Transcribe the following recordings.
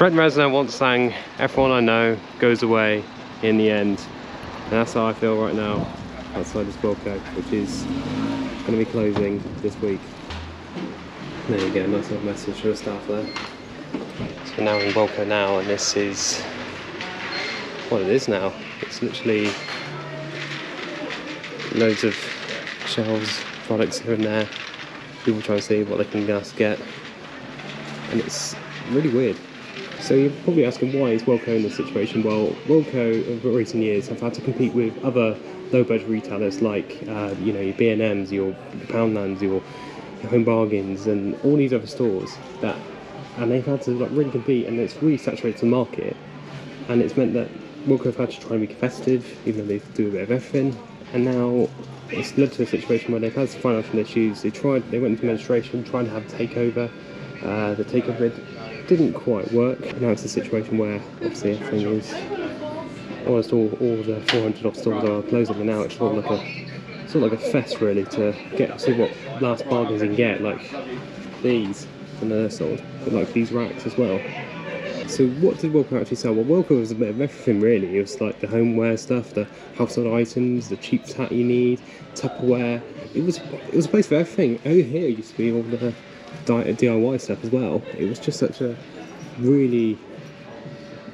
Trent Reznor once sang, "Everyone I know goes away in the end." And that's how I feel right now outside this Wilko, which is going to be closing this week. There you go, nice little message for the staff there. So now we're in Wilko now, and this is what it is now. It's literally loads of shelves, products here and there. People trying to see what they can just get. And it's really weird. So you're probably asking, why is Wilko in this situation? Well, Wilko over recent years have had to compete with other low-budget retailers like you know, your B&Ms, your Poundlands, your Home Bargains, and all these other stores and they've had to like really compete, and it's really saturated the market, and it's meant that Wilko have had to try and be competitive, even though they do a bit of everything. And now it's led to a situation where they've had some financial issues. They went into administration, trying to have a takeover. The takeover didn't quite work. Now it's a situation where obviously everything is almost all the 400 odd stores are closing, and now it's sort of like a fest really to see what last bargains you can get, like these, and they're sold, but like these racks as well. So what did Wilko actually sell? Well, Wilko was a bit of everything really. It was like the homeware stuff, the household items, the cheap tat you need, Tupperware. It was a place for everything. Over here used to be all the DIY stuff as well. It was just such a really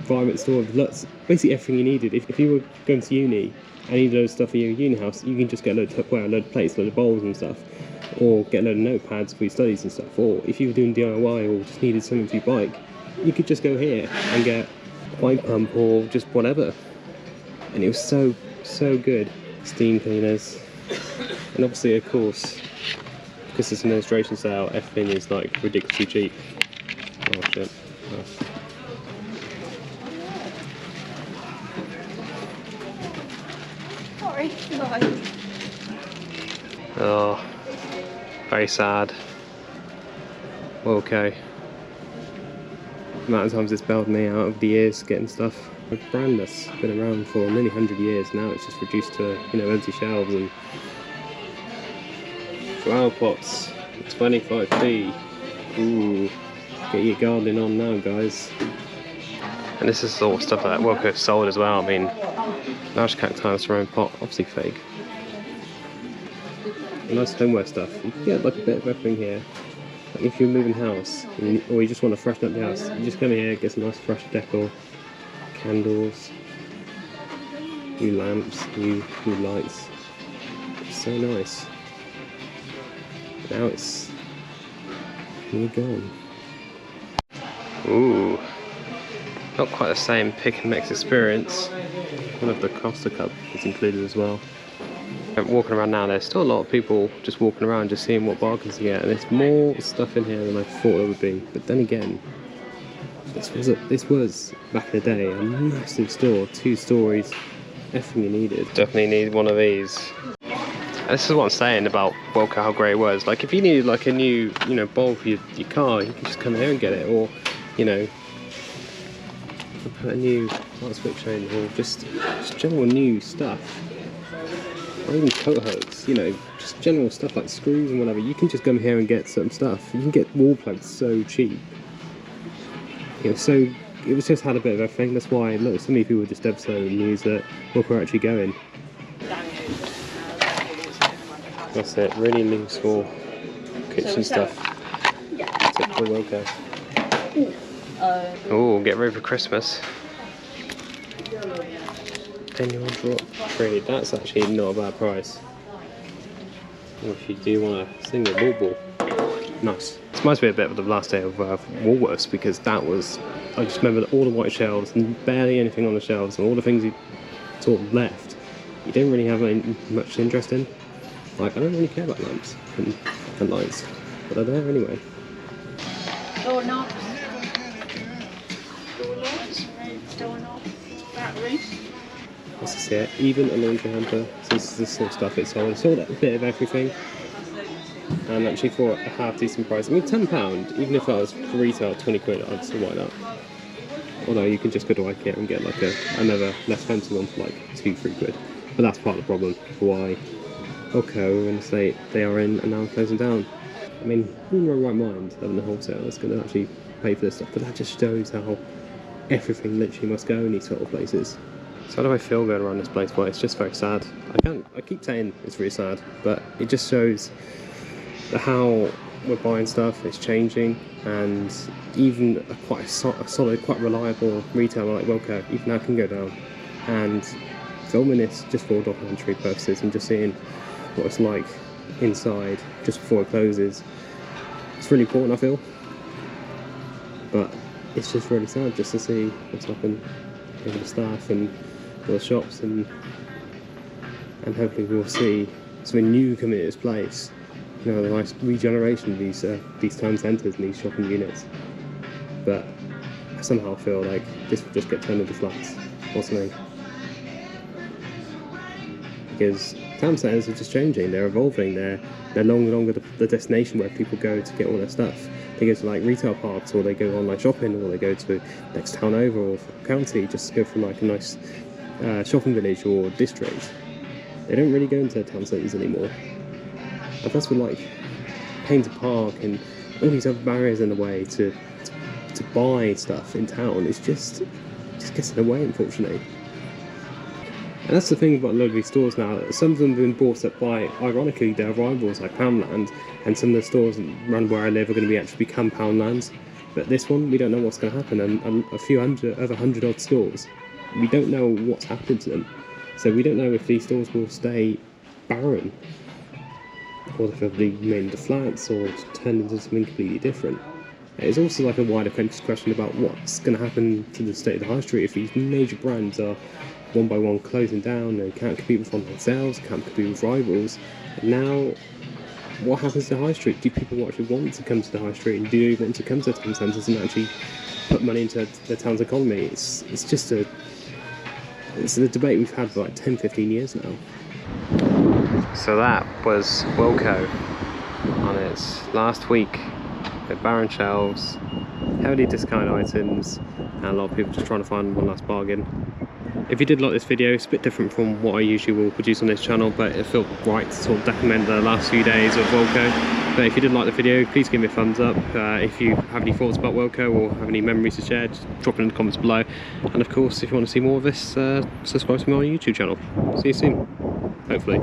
vibrant store of lots, basically everything you needed. If you were going to uni and you needed loads of stuff for your uni house, you can just get a load of Tupperware, a load of plates, a load of bowls and stuff, or get a load of notepads for your studies and stuff. Or if you were doing DIY or just needed something for your bike, you could just go here and get a bike pump or just whatever. And it was so good. Steam cleaners, and obviously of course, because it's an administration sale, everything is like ridiculously cheap. Oh shit. Oh. Sorry, bye. Oh, very sad. Wilko. The amount of times it's bailed me out over the years getting stuff. A brand that's been around for nearly 100 years now, it's just reduced to, you know, empty shelves and flower pots, 25p. Ooh, get your gardening on now, guys. And this is the sort of stuff that Wilko sold as well. I mean, large cacti ceramic pot, obviously fake. Nice homeware stuff. You can get like a bit of everything here. Like if you're moving house, or you just want to freshen up the house, you just come here, get some nice fresh decor, candles, new lamps, new lights. It's so nice. Now it's nearly gone. Ooh, not quite the same pick and mix experience. One of the Costa Cup is included as well. Walking around now, there's still a lot of people just walking around, just seeing what bargains you get, and there's more stuff in here than I thought there would be. But then again, this was back in the day a massive store, 2 stories, everything you needed. Definitely need one of these. And this is what I'm saying about Wilko, how great it was. Like if you needed like a new, you know, bowl for your car, you can just come here and get it, or you know, put a new light switch in, or just general new stuff. Or even coat hooks, you know, just general stuff like screws and whatever. You can just come here and get certain stuff. You can get wall plugs so cheap. You know, so it was just had a bit of everything. That's why, look, so many people were just devastated with the news that Wilko are actually going. That's it, really useful kitchen stuff. That's it for Wilko. Oh, get ready for Christmas. Annual drop free. That's actually not a bad price. Or if you do want a single ball. Nice. This reminds me a bit of the last day of Woolworths, because that was, I just remember all the white shelves and barely anything on the shelves, and all the things you sort of left, you didn't really have much interest in. Like, I don't really care about lamps and lights, but they're there anyway. Doorknobs. Batteries. This is it. Even a laundry hamper. So this is sort of stuff it sold. It sold a bit of everything. And actually for a half decent price. I mean, £10, even if I was retail 20 quid, I'd still wind up. Although you can just go to IKEA and get like another less fancy one for like 2-3 quid. But that's part of the problem for why Wilko in the state they are in and now closing down. I mean, who in their right mind having a wholesale that's going to actually pay for this stuff, but that just shows how everything literally must go in these sort of places. So how do I feel going around this place? Well, it's just very sad. I keep saying it's really sad, but it just shows how we're buying stuff, it's changing, and even quite a solid, quite reliable retailer like Wilko, even that can go down. And filming this just for documentary purposes and just seeing what it's like inside just before it closes, it's really important, I feel. But it's just really sad just to see what's happened with the staff and the shops, and hopefully we'll see something new come into this place. You know, the nice regeneration of these town centres and these shopping units. But I somehow feel like this will just get turned into flats or something. Because town centres are just changing, they're evolving, they're no longer the destination where people go to get all their stuff. They go to like retail parks, or they go online shopping, or they go to next town over or county just to go for like a nice shopping village or district. They don't really go into town centres anymore. And that's with like Painter Park and all these other barriers in the way to buy stuff in town. It's just gets in the way, unfortunately. And that's the thing about a lot of these stores now. Some of them have been bought up by, ironically, their rivals like Poundland, and some of the stores around where I live are going to actually become Poundlands. But this one, we don't know what's going to happen, and a few hundred, over 100 odd stores, we don't know what's happened to them. So we don't know if these stores will stay barren, or if they'll be made into flats, or turn into something completely different. It's also like a wider question about what's going to happen to the state of the high street if these major brands are one by one closing down and can't compete with online sales, can't compete with rivals. And now, what happens to the high street? Do people actually want to come to the high street, and do they want to come to town centres and actually put money into the town's economy? It's a debate we've had for like 10-15 years now. So that was Wilko on its last week with barren shelves, heavily discounted items, and a lot of people just trying to find one last bargain. If you did like this video, it's a bit different from what I usually will produce on this channel, but it felt right to sort of document the last few days of Wilko. But if you did like the video, please give me a thumbs up. If you have any thoughts about Wilko or have any memories to share, just drop it in the comments below. And of course, if you want to see more of this, subscribe to my YouTube channel. See you soon, hopefully.